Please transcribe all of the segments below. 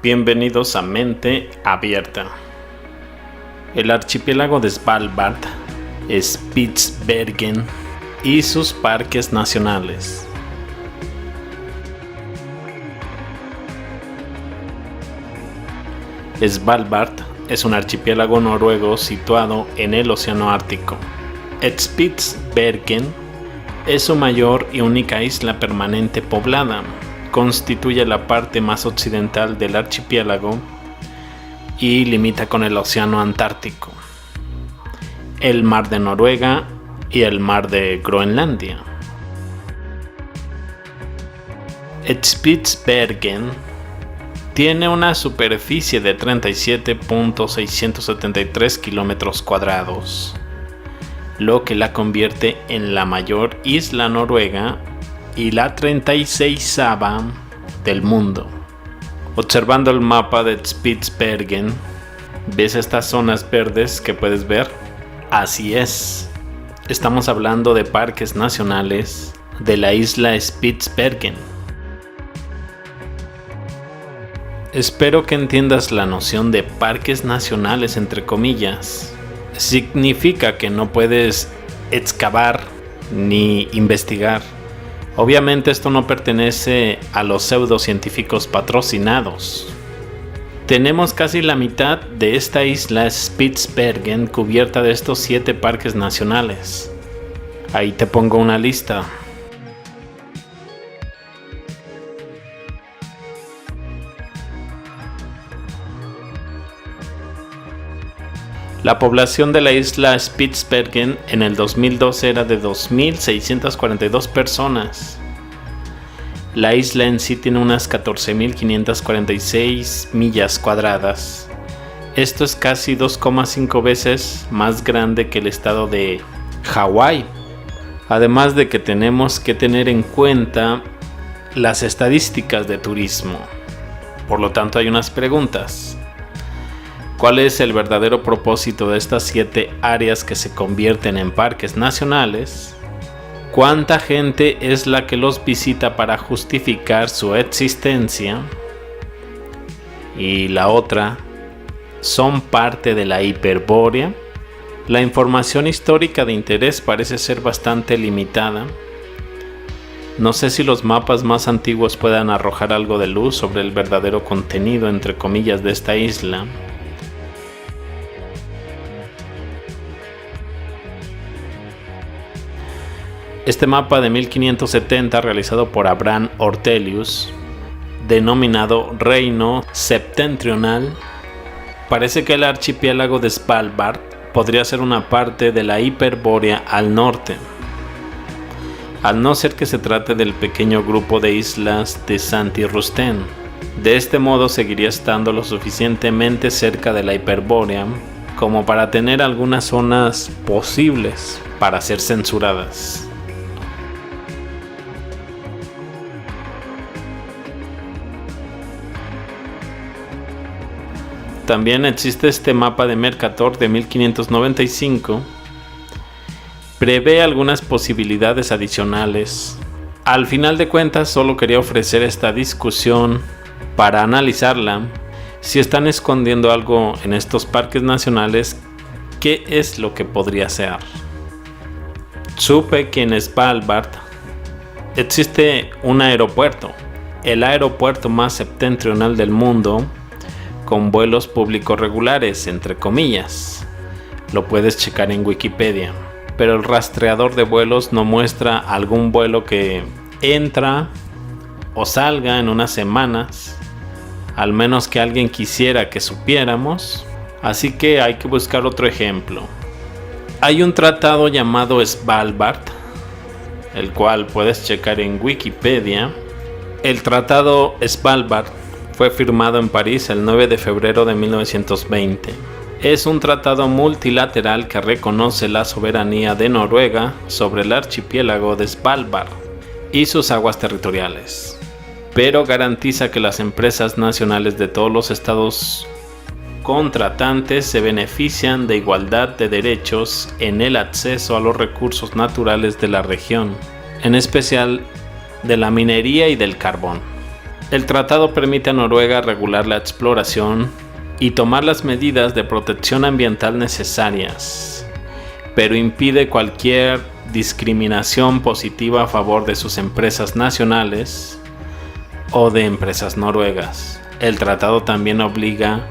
Bienvenidos a Mente Abierta. El archipiélago de Svalbard, Spitsbergen y sus parques nacionales. Svalbard es un archipiélago noruego situado en el Océano Ártico. Spitsbergen es su mayor y única isla permanente poblada. Constituye la parte más occidental del archipiélago y limita con el Océano Antártico, el Mar de Noruega y el Mar de Groenlandia. Spitsbergen tiene una superficie de 37.673 kilómetros cuadrados, lo que la convierte en la mayor isla noruega y la 36ª del mundo. Observando el mapa de Spitsbergen, ¿ves estas zonas verdes que puedes ver? Así es, estamos hablando de parques nacionales de la isla Spitsbergen. Espero que entiendas la noción de parques nacionales entre comillas. Significa que no puedes excavar ni investigar. Obviamente esto no pertenece a los pseudocientíficos patrocinados. Tenemos casi la mitad de esta isla Spitsbergen cubierta de estos 7 parques nacionales. Ahí te pongo una lista. La población de la isla Spitsbergen en el 2012 era de 2.642 personas. La isla en sí tiene unas 14.546 millas cuadradas. Esto es casi 2,5 veces más grande que el estado de Hawái. Además de que tenemos que tener en cuenta las estadísticas de turismo. Por lo tanto, hay unas preguntas. ¿Cuál es el verdadero propósito de estas 7 áreas que se convierten en parques nacionales? ¿Cuánta gente es la que los visita para justificar su existencia? Y la otra, ¿son parte de la Hiperbórea? La información histórica de interés parece ser bastante limitada. No sé si los mapas más antiguos puedan arrojar algo de luz sobre el verdadero contenido, entre comillas, de esta isla. Este mapa de 1570 realizado por Abraham Ortelius, denominado Reino Septentrional, parece que el archipiélago de Svalbard podría ser una parte de la Hiperbórea al norte, al no ser que se trate del pequeño grupo de islas de Santi-Rusten. De este modo seguiría estando lo suficientemente cerca de la Hiperbórea como para tener algunas zonas posibles para ser censuradas. También existe este mapa de Mercator de 1595. Prevé algunas posibilidades adicionales. Al final de cuentas, solo quería ofrecer esta discusión para analizarla. Si están escondiendo algo en estos parques nacionales, ¿qué es lo que podría ser? Supe que en Svalbard existe un aeropuerto, el aeropuerto más septentrional del mundo, con vuelos públicos regulares, entre comillas. Lo puedes checar en Wikipedia, pero el rastreador de vuelos no muestra algún vuelo que entra o salga en unas semanas, al menos que alguien quisiera que supiéramos, así que hay que buscar otro ejemplo. Hay un tratado llamado Svalbard, el cual puedes checar en Wikipedia. El tratado Svalbard fue firmado en París el 9 de febrero de 1920. Es un tratado multilateral que reconoce la soberanía de Noruega sobre el archipiélago de Svalbard y sus aguas territoriales, pero garantiza que las empresas nacionales de todos los estados contratantes se benefician de igualdad de derechos en el acceso a los recursos naturales de la región, en especial de la minería y del carbón. El tratado permite a Noruega regular la exploración y tomar las medidas de protección ambiental necesarias, pero impide cualquier discriminación positiva a favor de sus empresas nacionales o de empresas noruegas. El tratado también obliga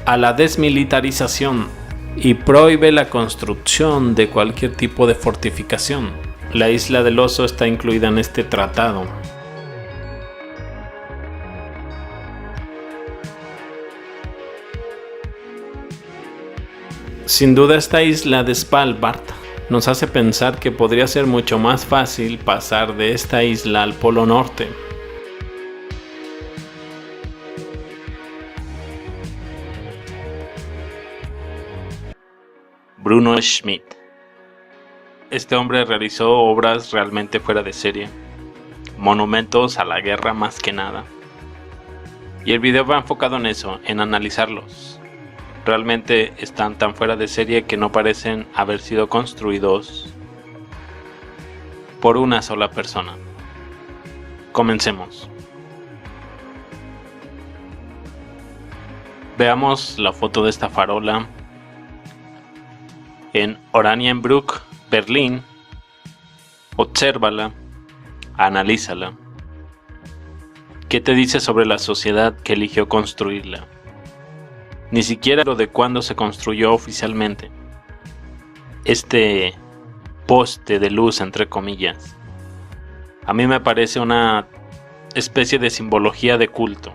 a la desmilitarización y prohíbe la construcción de cualquier tipo de fortificación. La isla del Oso está incluida en este tratado. Sin duda, esta isla de Svalbard nos hace pensar que podría ser mucho más fácil pasar de esta isla al Polo Norte. Bruno Schmidt. Este hombre realizó obras realmente fuera de serie, monumentos a la guerra más que nada. Y el video va enfocado en eso, en analizarlos. Realmente están tan fuera de serie que no parecen haber sido construidos por una sola persona. Comencemos. Veamos la foto de esta farola en Oranienbrück, Berlín. Obsérvala, analízala. ¿Qué te dice sobre la sociedad que eligió construirla? Ni siquiera lo de cuándo se construyó oficialmente. Este poste de luz, entre comillas, a mí me parece una especie de simbología de culto.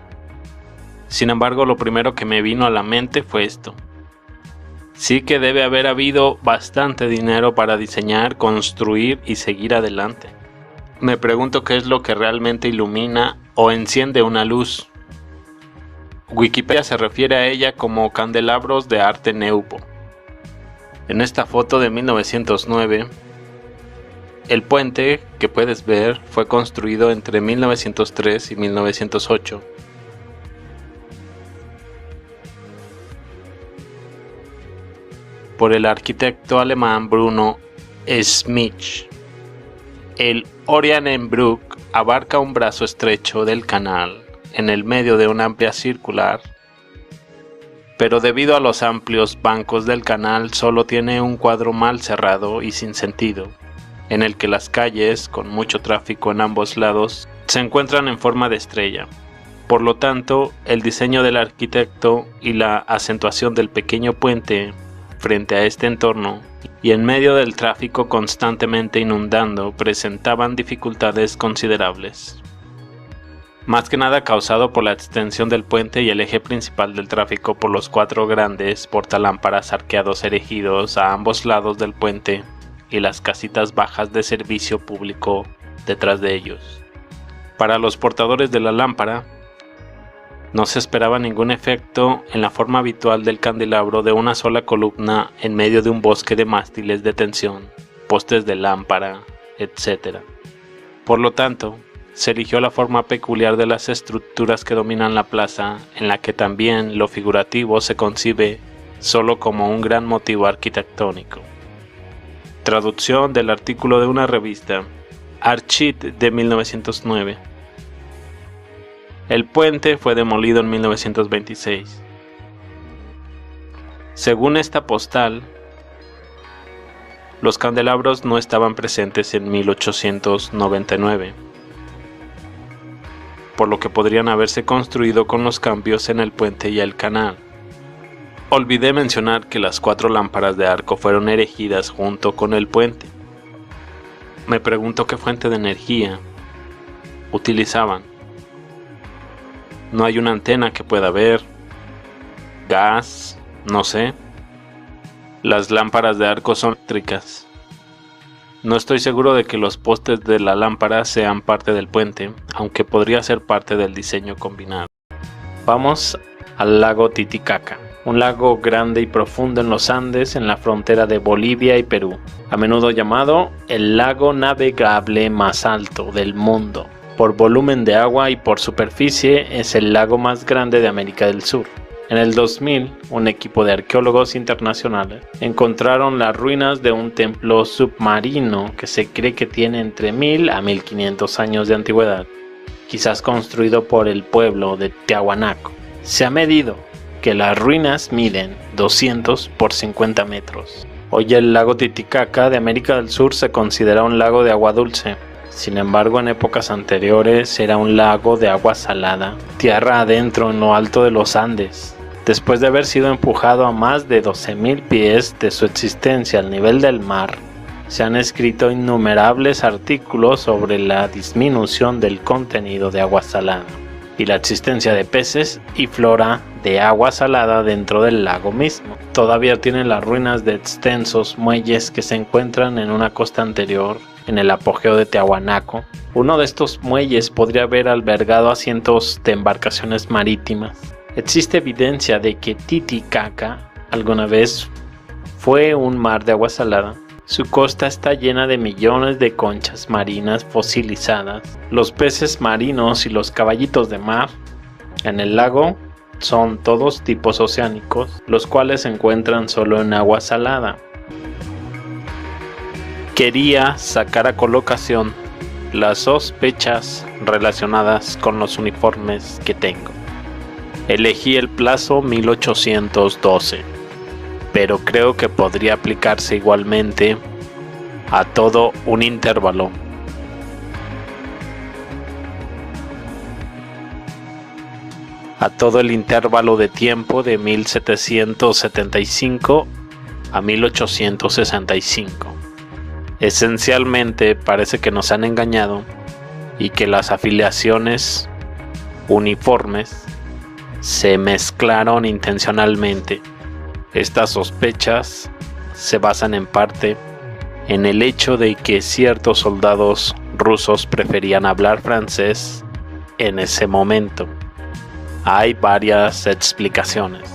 Sin embargo, lo primero que me vino a la mente fue esto. Sí que debe haber habido bastante dinero para diseñar, construir y seguir adelante. Me pregunto qué es lo que realmente ilumina o enciende una luz. Wikipedia se refiere a ella como candelabros de arte Nouveau. En esta foto de 1909, el puente que puedes ver fue construido entre 1903 y 1908. Por el arquitecto alemán Bruno Schmidt. El Oranienbrück abarca un brazo estrecho del canal en el medio de una amplia circular, pero debido a los amplios bancos del canal solo tiene un cuadro mal cerrado y sin sentido, en el que las calles, con mucho tráfico en ambos lados, se encuentran en forma de estrella. Por lo tanto, el diseño del arquitecto y la acentuación del pequeño puente frente a este entorno y en medio del tráfico constantemente inundando presentaban dificultades considerables. Más que nada causado por la extensión del puente y el eje principal del tráfico por los 4 grandes portalámparas arqueados erigidos a ambos lados del puente y las casitas bajas de servicio público detrás de ellos. Para los portadores de la lámpara, no se esperaba ningún efecto en la forma habitual del candelabro de una sola columna en medio de un bosque de mástiles de tensión, postes de lámpara, etc. Por lo tanto, se eligió la forma peculiar de las estructuras que dominan la plaza, en la que también lo figurativo se concibe solo como un gran motivo arquitectónico. Traducción del artículo de una revista, Archit, de 1909. El puente fue demolido en 1926. Según esta postal, los candelabros no estaban presentes en 1899, por lo que podrían haberse construido con los cambios en el puente y el canal. Olvidé mencionar que las 4 lámparas de arco fueron erigidas junto con el puente. Me pregunto qué fuente de energía utilizaban. No hay una antena que pueda ver, gas, no sé. Las lámparas de arco son eléctricas. No estoy seguro de que los postes de la lámpara sean parte del puente, aunque podría ser parte del diseño combinado. Vamos al lago Titicaca, un lago grande y profundo en los Andes en la frontera de Bolivia y Perú, a menudo llamado el lago navegable más alto del mundo. Por volumen de agua y por superficie es el lago más grande de América del Sur. En el 2000, un equipo de arqueólogos internacionales encontraron las ruinas de un templo submarino que se cree que tiene entre 1000 a 1500 años de antigüedad. quizás construido por el pueblo de Tiahuanaco. Se ha medido que las ruinas miden 200 por 50 metros. Hoy el lago Titicaca de América del Sur se considera un lago de agua dulce. Sin embargo, en épocas anteriores era un lago de agua salada, tierra adentro en lo alto de los Andes. Después de haber sido empujado a más de 12.000 pies de su existencia al nivel del mar, se han escrito innumerables artículos sobre la disminución del contenido de agua salada y la existencia de peces y flora de agua salada dentro del lago mismo. Todavía tiene las ruinas de extensos muelles que se encuentran en una costa anterior, en el apogeo de Tiahuanaco. Uno de estos muelles podría haber albergado a cientos de embarcaciones marítimas. Existe evidencia de que Titicaca alguna vez fue un mar de agua salada. Su costa está llena de millones de conchas marinas fosilizadas. Los peces marinos y los caballitos de mar en el lago son todos tipos oceánicos, los cuales se encuentran solo en agua salada. Quería sacar a colocación las sospechas relacionadas con los uniformes que tengo. Elegí el plazo 1812, pero creo que podría aplicarse igualmente a todo un intervalo. A todo el intervalo de tiempo de 1775 a 1865. Esencialmente parece que nos han engañado y que las afiliaciones uniformes se mezclaron intencionalmente. Estas sospechas se basan en parte en el hecho de que ciertos soldados rusos preferían hablar francés en ese momento. Hay varias explicaciones.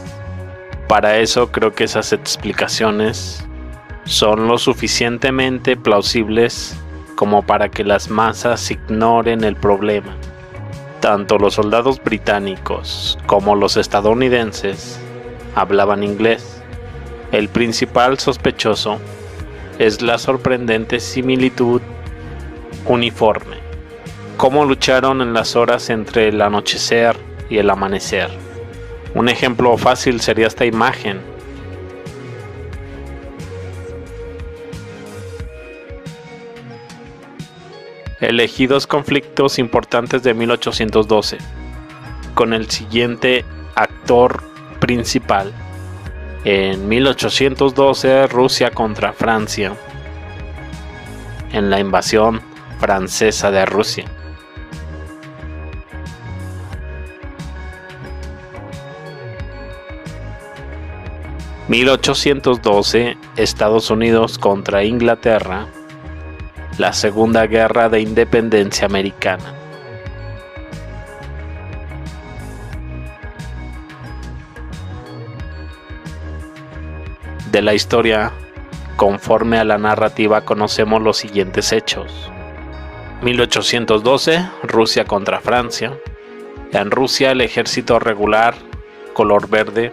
Para eso creo que esas explicaciones son lo suficientemente plausibles como para que las masas ignoren el problema. Tanto los soldados británicos como los estadounidenses hablaban inglés. El principal sospechoso es la sorprendente similitud uniforme. Cómo lucharon en las horas entre el anochecer y el amanecer. Un ejemplo fácil sería esta imagen. Elegí dos conflictos importantes de 1812, con el siguiente actor principal. En 1812, Rusia contra Francia, en la invasión francesa de Rusia. (1812) Estados Unidos contra Inglaterra, la Segunda Guerra de Independencia Americana. De la historia, conforme a la narrativa, conocemos los siguientes hechos. 1812, Rusia contra Francia. En Rusia, el ejército regular, color verde,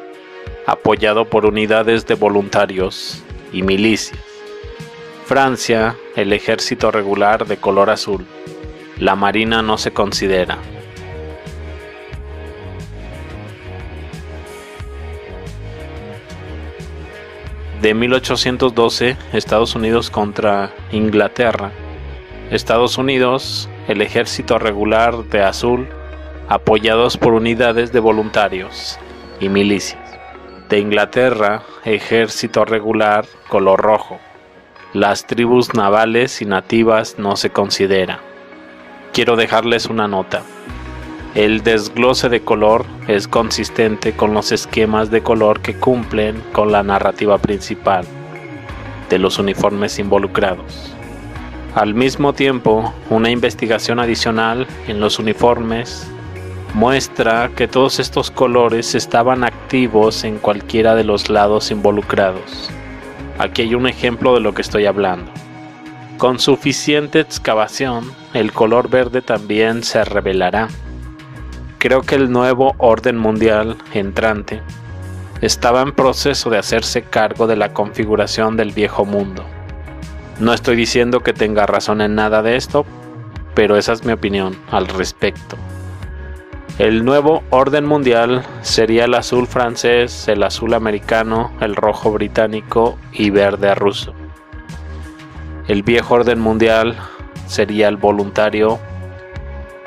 apoyado por unidades de voluntarios y milicias. Francia, el ejército regular de color azul. La marina no se considera. De 1812, Estados Unidos contra Inglaterra. Estados Unidos, el ejército regular de azul, apoyados por unidades de voluntarios y milicias. De Inglaterra, ejército regular color rojo. Las tribus navales y nativas no se considera. Quiero dejarles una nota. El desglose de color es consistente con los esquemas de color que cumplen con la narrativa principal de los uniformes involucrados. Al mismo tiempo, una investigación adicional en los uniformes muestra que todos estos colores estaban activos en cualquiera de los lados involucrados. Aquí hay un ejemplo de lo que estoy hablando. Con suficiente excavación, el color verde también se revelará. Creo que el nuevo orden mundial entrante estaba en proceso de hacerse cargo de la configuración del viejo mundo. No estoy diciendo que tenga razón en nada de esto, pero esa es mi opinión al respecto. El nuevo orden mundial sería el azul francés, el azul americano, el rojo británico y verde ruso. El viejo orden mundial sería el voluntario,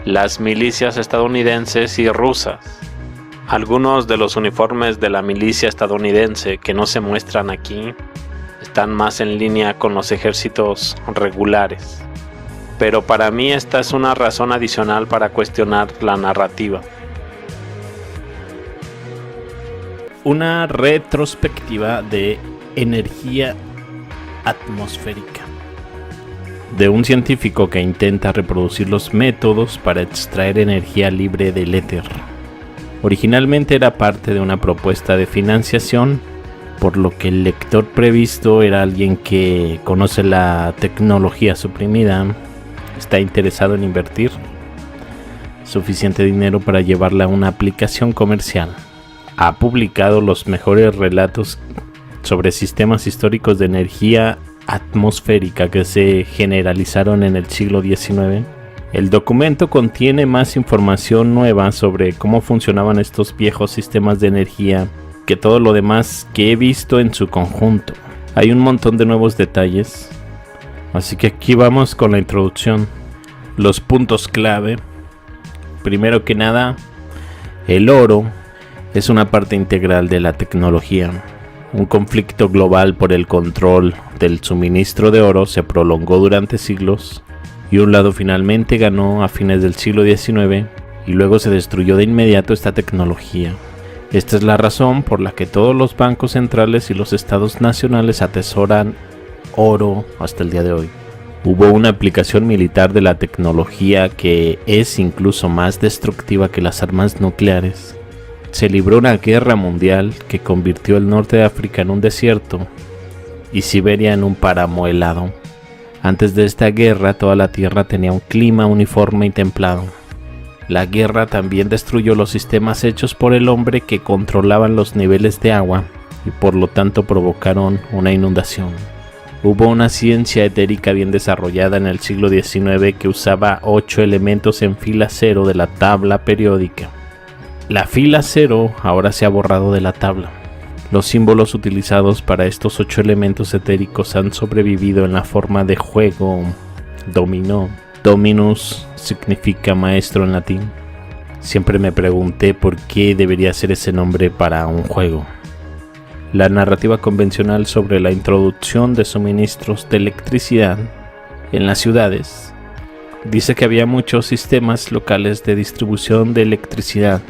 las milicias estadounidenses y rusas. Algunos de los uniformes de la milicia estadounidense que no se muestran aquí están más en línea con los ejércitos regulares. Pero para mí esta es una razón adicional para cuestionar la narrativa. Una retrospectiva de energía atmosférica de un científico que intenta reproducir los métodos para extraer energía libre del éter. Originalmente era parte de una propuesta de financiación, por lo que el lector previsto era alguien que conoce la tecnología suprimida, está interesado en invertir suficiente dinero para llevarla a una aplicación comercial. Ha publicado los mejores relatos sobre sistemas históricos de energía atmosférica que se generalizaron en el siglo XIX. El documento contiene más información nueva sobre cómo funcionaban estos viejos sistemas de energía que todo lo demás que he visto en su conjunto. Hay un montón de nuevos detalles, así que aquí vamos con la introducción. Los puntos clave. Primero que nada, el oro es una parte integral de la tecnología. Un conflicto global por el control del suministro de oro se prolongó durante siglos y un lado finalmente ganó a fines del siglo XIX y luego se destruyó de inmediato esta tecnología. Esta es la razón por la que todos los bancos centrales y los estados nacionales atesoran oro hasta el día de hoy. Hubo una aplicación militar de la tecnología que es incluso más destructiva que las armas nucleares. Se libró una guerra mundial que convirtió el norte de África en un desierto y Siberia en un páramo helado. Antes de esta guerra toda la tierra tenía un clima uniforme y templado. La guerra también destruyó los sistemas hechos por el hombre que controlaban los niveles de agua y por lo tanto provocaron una inundación. Hubo una ciencia etérica bien desarrollada en el siglo XIX que usaba 8 elementos en fila cero de la tabla periódica. La fila cero ahora se ha borrado de la tabla. Los símbolos utilizados para estos 8 elementos etéricos han sobrevivido en la forma de juego dominó. Dominus significa maestro en latín. Siempre me pregunté por qué debería ser ese nombre para un juego. La narrativa convencional sobre la introducción de suministros de electricidad en las ciudades dice que había muchos sistemas locales de distribución de electricidad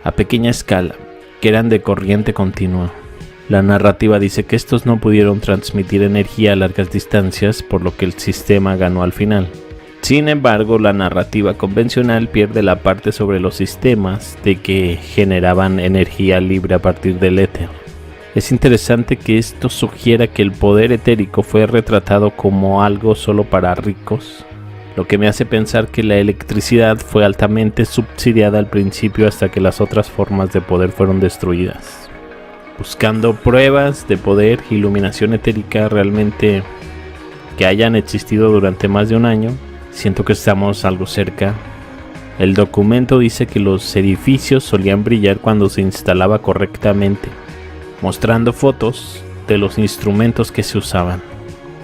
a pequeña escala que eran de corriente continua. La narrativa dice que estos no pudieron transmitir energía a largas distancias, por lo que el sistema ganó al final. Sin embargo, la narrativa convencional pierde la parte sobre los sistemas de que generaban energía libre a partir del éter. Es interesante que esto sugiera que el poder etérico fue retratado como algo solo para ricos, lo que me hace pensar que la electricidad fue altamente subsidiada al principio hasta que las otras formas de poder fueron destruidas. Buscando pruebas de poder e iluminación etérica realmente que hayan existido durante más de un año, siento que estamos algo cerca. El documento dice que los edificios solían brillar cuando se instalaba correctamente, mostrando fotos de los instrumentos que se usaban.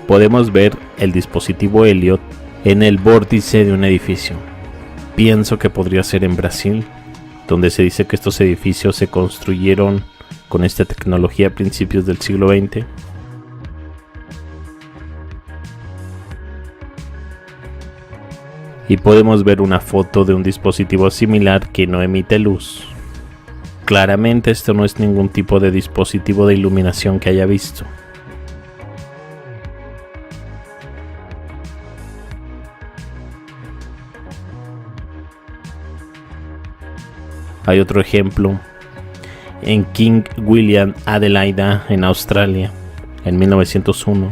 Podemos ver el dispositivo Elliot en el vórtice de un edificio. Pienso que podría ser en Brasil, donde se dice que estos edificios se construyeron con esta tecnología a principios del siglo XX. Y podemos ver una foto de un dispositivo similar que no emite luz. Claramente esto no es ningún tipo de dispositivo de iluminación que haya visto. Hay otro ejemplo en King William Adelaida, en Australia, en 1901.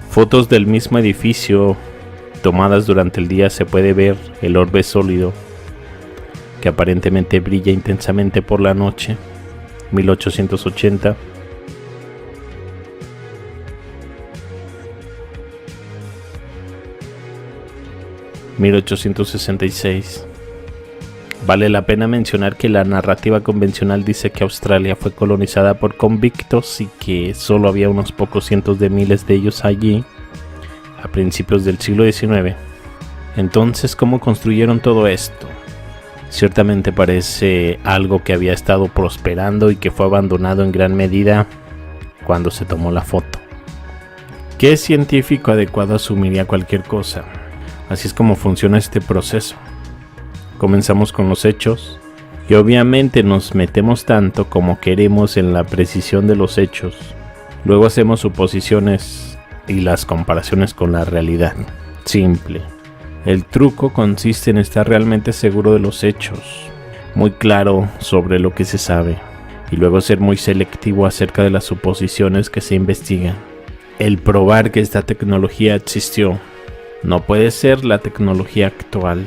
Fotos del mismo edificio tomadas durante el día, se puede ver el orbe sólido que aparentemente brilla intensamente por la noche. 1880, 1866. Vale la pena mencionar que la narrativa convencional dice que Australia fue colonizada por convictos y que solo había unos pocos cientos de miles de ellos allí a principios del siglo XIX. Entonces, ¿cómo construyeron todo esto? Ciertamente parece algo que había estado prosperando y que fue abandonado en gran medida cuando se tomó la foto. ¿Qué científico adecuado asumiría cualquier cosa? Así es como funciona este proceso. Comenzamos con los hechos y obviamente nos metemos tanto como queremos en la precisión de los hechos. Luego hacemos suposiciones y las comparaciones con la realidad. Simple. El truco consiste en estar realmente seguro de los hechos, muy claro sobre lo que se sabe, y luego ser muy selectivo acerca de las suposiciones que se investigan. El probar que esta tecnología existió no puede ser la tecnología actual.